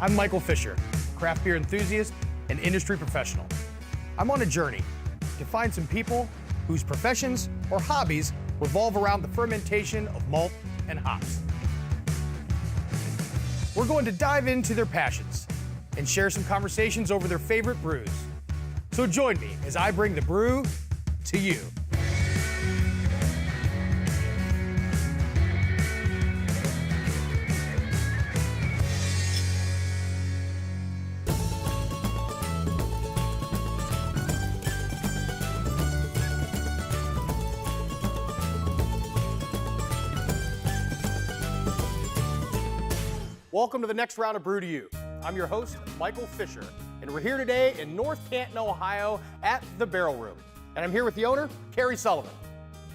I'm Michael Fisher, craft beer enthusiast and industry professional. I'm on a journey to find some people whose professions or hobbies revolve around the fermentation of malt and hops. We're going to dive into their passions and share some conversations over their favorite brews. So join me as I bring the brew to you. Welcome to the next round of Brew To You. I'm your host, Michael Fisher, and we're here today in North Canton, Ohio at the Barrel Room. And I'm here with the owner, Keri Sullivan.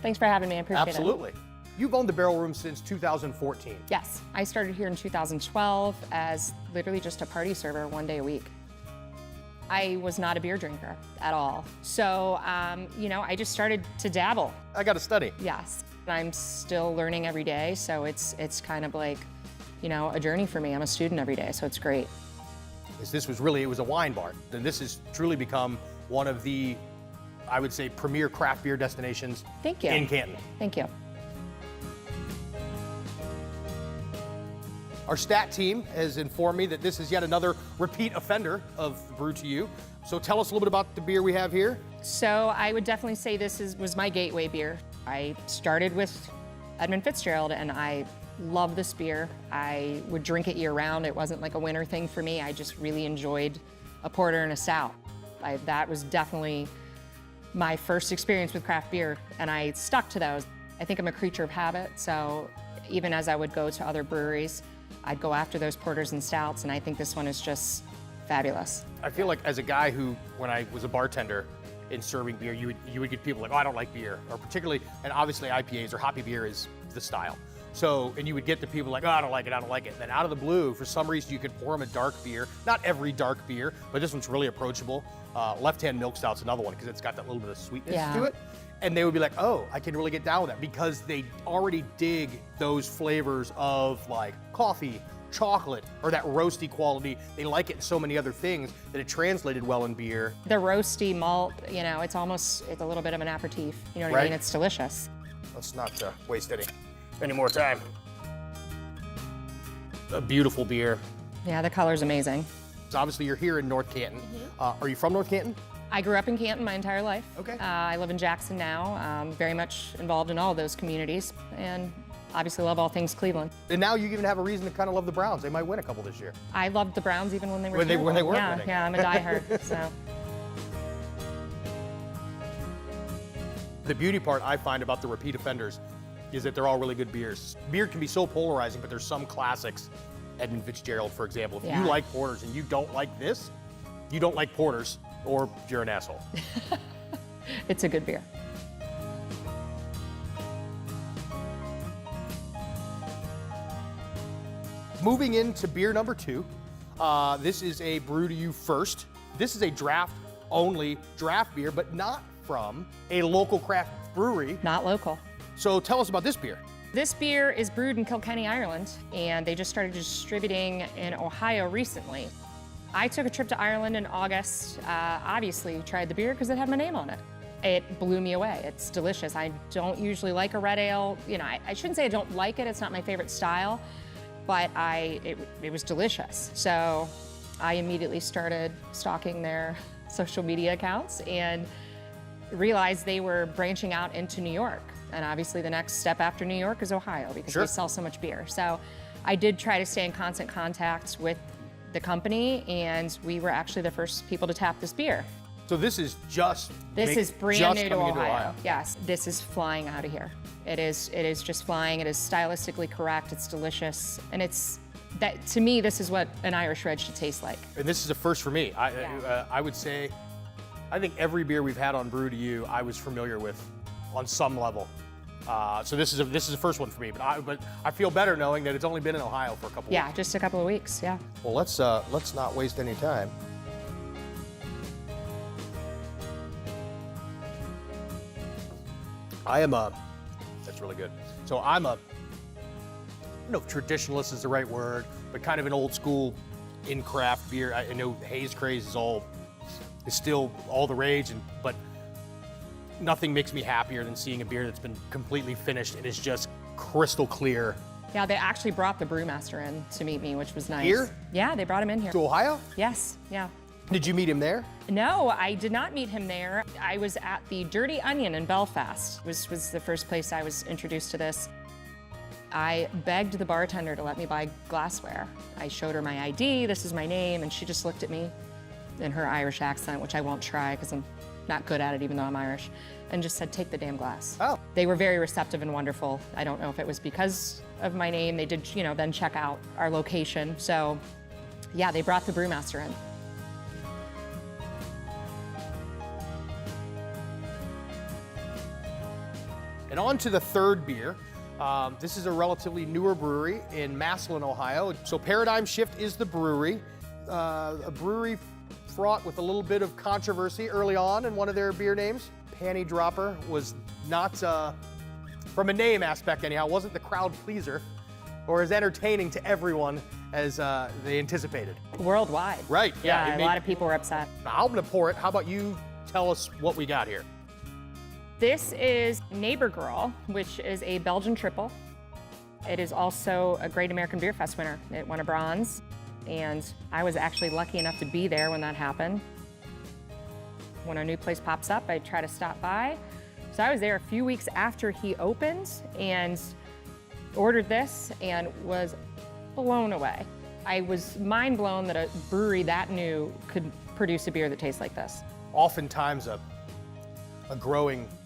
Thanks for having me, I appreciate it. Absolutely. You've owned the Barrel Room since 2014. Yes, I started here in 2012 as literally just a party server 1 day a week. I was not a beer drinker at all. So, I just started to dabble. I got to study. Yes, I'm still learning every day, so it's kind of like, a journey for me. I'm a student every day, so it's great. This was really, it was a wine bar. And this has truly become one of the, I would say, premier craft beer destinations Thank you. in Canton. Thank you. Our stat team has informed me that this is yet another repeat offender of Brew To You. So tell us a little bit about the beer we have here. So I would definitely say this was my gateway beer. I started with Edmund Fitzgerald and I love this beer. I would drink it year round. It wasn't like a winter thing for me. I just really enjoyed a porter and a stout. That was definitely my first experience with craft beer, and I stuck to those. I think I'm a creature of habit, so even as I would go to other breweries, I'd go after those porters and stouts, and I think this one is just fabulous. I feel like as a guy who, when I was a bartender in serving beer, you would get people like, oh, I don't like beer, or particularly, and obviously IPAs or hoppy beer is the style. So, and you would get the people like, oh, I don't like it. And then out of the blue, for some reason, you could pour them a dark beer. Not every dark beer, but this one's really approachable. Left Hand Milk Stout's another one because it's got that little bit of sweetness to it. And they would be like, oh, I can really get down with that because they already dig those flavors of like coffee, chocolate, or that roasty quality. They like it in so many other things that it translated well in beer. The roasty malt, it's a little bit of an aperitif. You know what I mean? It's delicious. Let's not waste any more time. A beautiful beer. Yeah, the color's amazing. So obviously you're here in North Canton. Are you from North Canton? I grew up in Canton my entire life. Okay. I live in Jackson now, very much involved in all of those communities, and obviously love all things Cleveland. And now you even have a reason to kind of love the Browns. They might win a couple this year. I loved the Browns even when they were when they weren't winning. Yeah, I'm a diehard, so. The beauty part I find about the repeat offenders is that they're all really good beers. Beer can be so polarizing, but there's some classics. Edmund Fitzgerald, for example. If you like porters and you don't like this, you don't like porters, or you're an asshole. It's a good beer. Moving into beer number 2, this is a Brew To You first. This is a draft-only draft beer, but not from a local craft brewery. Not local. So tell us about this beer. This beer is brewed in Kilkenny, Ireland, and they just started distributing in Ohio recently. I took a trip to Ireland in August, obviously tried the beer because it had my name on it. It blew me away. It's delicious. I don't usually like a red ale. I shouldn't say I don't like it. It's not my favorite style, but it was delicious. So I immediately started stalking their social media accounts and realized they were branching out into New York. And obviously the next step after New York is Ohio because we sell so much beer. So I did try to stay in constant contact with the company, and we were actually the first people to tap this beer. So this is brand new to Ohio. Yes, this is flying out of here. It is just flying. It is stylistically correct. It's delicious, and to me, this is what an Irish red should taste like. And this is a first for me. I would say, I think every beer we've had on Brew To You, I was familiar with on some level. So this is a first one for me, but I feel better knowing that it's only been in Ohio for a couple weeks. Yeah, just a couple of weeks, yeah. Well, let's not waste any time. That's really good. So I don't know if traditionalist is the right word, but kind of an old school in craft beer. I know haze craze is still all the rage, but nothing makes me happier than seeing a beer that's been completely finished and is just crystal clear. Yeah, they actually brought the brewmaster in to meet me, which was nice. Here? Yeah, they brought him in here. To Ohio? Yes, yeah. Did you meet him there? No, I did not meet him there. I was at the Dirty Onion in Belfast. Was the first place I was introduced to this. I begged the bartender to let me buy glassware. I showed her my ID, this is my name, and she just looked at me in her Irish accent, which I won't try because I'm not good at it even though I'm Irish, and just said, take the damn glass. Oh. They were very receptive and wonderful. I don't know if it was because of my name. They did, then check out our location. So yeah, they brought the brewmaster in. And on to the third beer. This is a relatively newer brewery in Massillon, Ohio. So Paradigm Shift is the brewery. A brewery fraught with a little bit of controversy early on in one of their beer names. Panty Dropper was not, from a name aspect anyhow, wasn't the crowd pleaser or as entertaining to everyone as they anticipated. Worldwide. Right, yeah. A lot of people were upset. Now, I'm gonna pour it. How about you tell us what we got here? This is Neighbor Girl, which is a Belgian triple. It is also a Great American Beer Fest winner. It won a bronze, and I was actually lucky enough to be there when that happened. When a new place pops up, I try to stop by. So I was there a few weeks after he opened and ordered this and was blown away. I was mind blown that a brewery that new could produce a beer that tastes like this. Oftentimes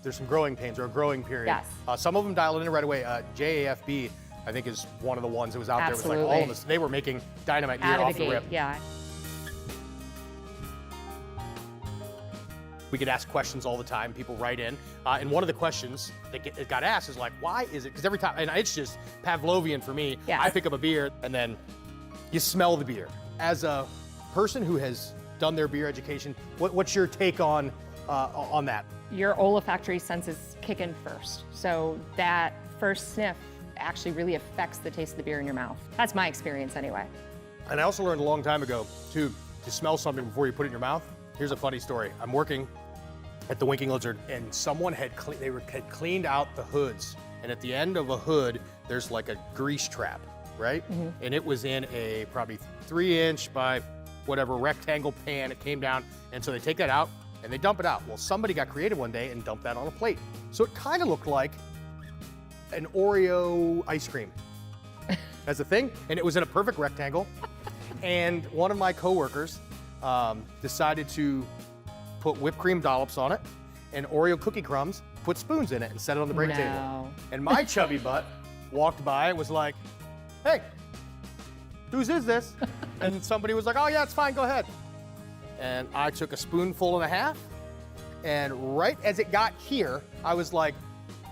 there's some growing pains or a growing period. Yes. Some of them dial it in right away. JAFB, I think, is one of the ones that was out there. It was like all of us. They were making dynamite beer off the rip. Yeah. We get asked questions all the time. People write in. And one of the questions that got asked is like, why is it? Because every time, and it's just Pavlovian for me. Yes. I pick up a beer and then you smell the beer. As a person who has done their beer education, what's your take on that? Your olfactory senses kick in first. So that first sniff actually really affects the taste of the beer in your mouth. That's my experience anyway. And I also learned a long time ago, too, to smell something before you put it in your mouth. Here's a funny story. I'm working at the Winking Lizard, and someone had cleaned out the hoods. And at the end of a hood, there's like a grease trap, right? Mm-hmm. And it was in a probably 3-inch by whatever rectangle pan. It came down, and so they take that out and they dump it out. Well, somebody got creative one day and dumped that on a plate. So it kind of looked like an Oreo ice cream as a thing, and it was in a perfect rectangle. And one of my coworkers decided to put whipped cream dollops on it and Oreo cookie crumbs, put spoons in it and set it on the break table. And my chubby butt walked by and was like, hey, whose is this? And somebody was like, oh yeah, it's fine, go ahead. And I took a spoonful and a half, and right as it got here, I was like,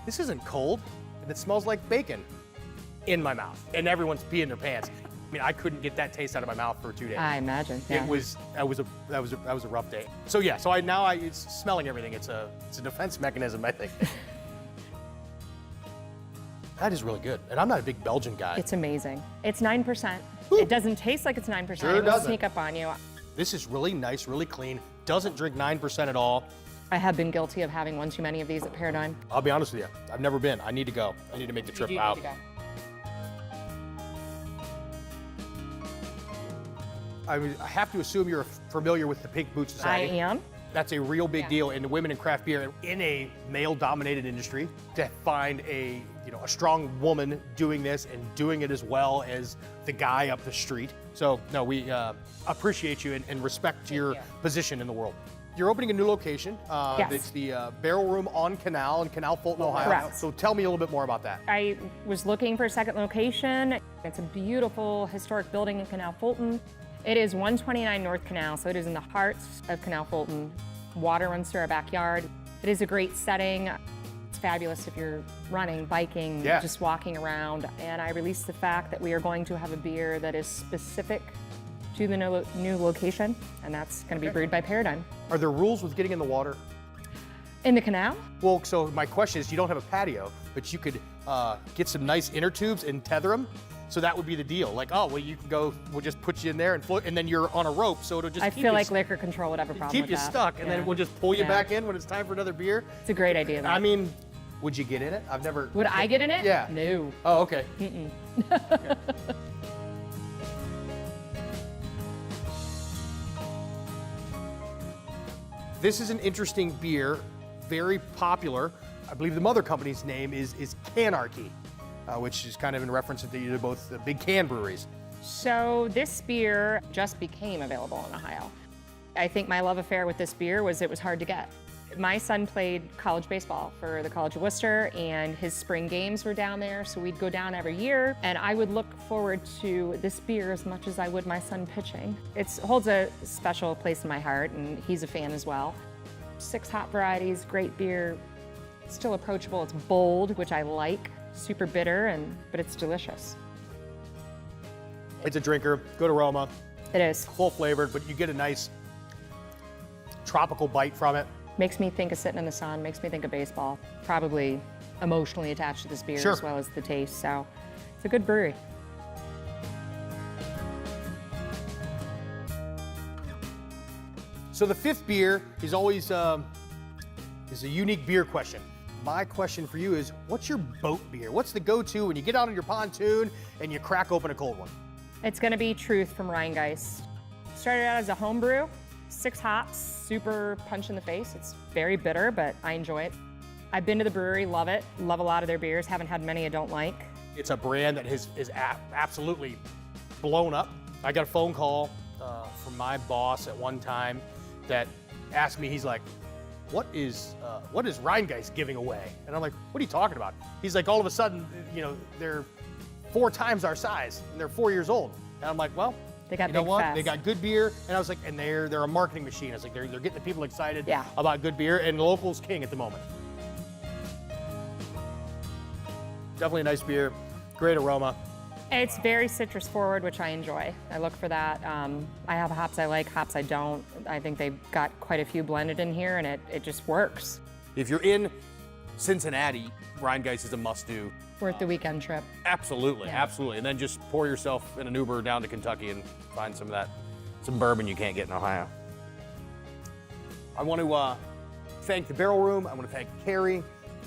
this isn't cold, and it smells like bacon in my mouth. And everyone's peeing their pants. I mean, I couldn't get that taste out of my mouth for 2 days. I imagine. Yeah. That was a rough day. So yeah, so it's smelling everything. It's a defense mechanism, I think. That is really good, and I'm not a big Belgian guy. It's amazing. It's 9%. Woo. It doesn't taste like it's 9%. Sure it will doesn't. sneak up on you. This is really nice, really clean. Doesn't drink 9% at all. I have been guilty of having one too many of these at Paradigm. I'll be honest with you, I've never been. I need to go. I need to make the trip out. Need to go. I have to assume you're familiar with the Pink Boot Society. I am. That's a real big deal in the women in craft beer in a male-dominated industry. To find a strong woman doing this and doing it as well as the guy up the street. So no, we appreciate you and respect your position in the world. You're opening a new location. Yes. It's the Barrel Room on Canal in Canal, Fulton, Ohio. Correct. So tell me a little bit more about that. I was looking for a second location. It's a beautiful historic building in Canal, Fulton. It is 129 North Canal, so it is in the heart of Canal, Fulton. Water runs through our backyard. It is a great setting. It's fabulous if you're running, biking, just walking around. And I released the fact that we are going to have a beer that is specific to the new location, and that's going to be brewed by Paradigm. Are there rules with getting in the water? In the canal? Well, so my question is, you don't have a patio, but you could get some nice inner tubes and tether them So that would be the deal. Like, oh, well, you can go, we'll just put you in there and float, and then you're on a rope, so it'll just I keep feel you, like liquor control would have a problem keep with you that. stuck, and then Yeah. we'll just pull you Yeah. back in when it's time for another beer. It's a great idea, though. I mean, would you get in it? I've never. Would I get in it? Yeah. No. Oh, okay. Okay. This is an interesting beer, very popular. I believe the mother company's name is Canarchy, which is kind of in reference to both the big can breweries. So this beer just became available in Ohio. I think my love affair with this beer was it was hard to get. My son played college baseball for the College of Worcester, and his spring games were down there, so we'd go down every year, and I would look forward to this beer as much as I would my son pitching. It holds a special place in my heart, and he's a fan as well. 6 hop varieties, great beer, still approachable. It's bold, which I like, super bitter, but it's delicious. It's a drinker, good aroma, It is. full flavored, but you get a nice tropical bite from it. Makes me think of sitting in the sun, makes me think of baseball. Probably emotionally attached to this beer Sure. as well as the taste, so it's a good brewery. So the 5th beer is always is a unique beer question. My question for you is, what's your boat beer? What's the go-to when you get out on your pontoon and you crack open a cold one? It's gonna be Truth from Rheingeist. Started out as a home brew, 6 hops, super punch in the face. It's very bitter, but I enjoy it. I've been to the brewery, love it. Love a lot of their beers, haven't had many I don't like. It's a brand that is absolutely blown up. I got a phone call from my boss at one time that asked me, he's like, what is Rheingeist giving away? And I'm like, what are you talking about? He's like, all of a sudden, they're 4 times our size and they're 4 years old. And I'm like, well, They got you know big what? fast. They got good beer. And I was like, and they're a marketing machine. I was like, they're getting the people excited Yeah. about good beer, and local's king at the moment. Definitely a nice beer, great aroma. It's very citrus forward, which I enjoy. I look for that. I have hops I like, hops I don't. I think they've got quite a few blended in here, and it just works. If you're in Cincinnati, Rheingeist is a must-do. Worth the weekend trip. Absolutely, Yeah. absolutely. And then just pour yourself in an Uber down to Kentucky and find some bourbon you can't get in Ohio. I want to thank the Barrel Room. I want to thank Keri.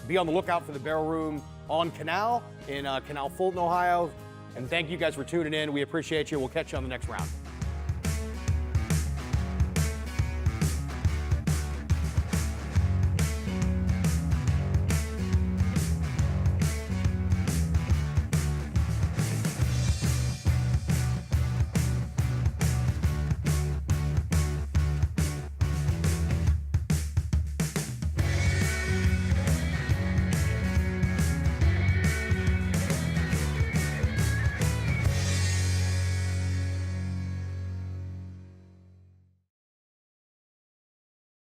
Be on the lookout for the Barrel Room on Canal in Canal Fulton, Ohio. And thank you guys for tuning in. We appreciate you. We'll catch you on the next round.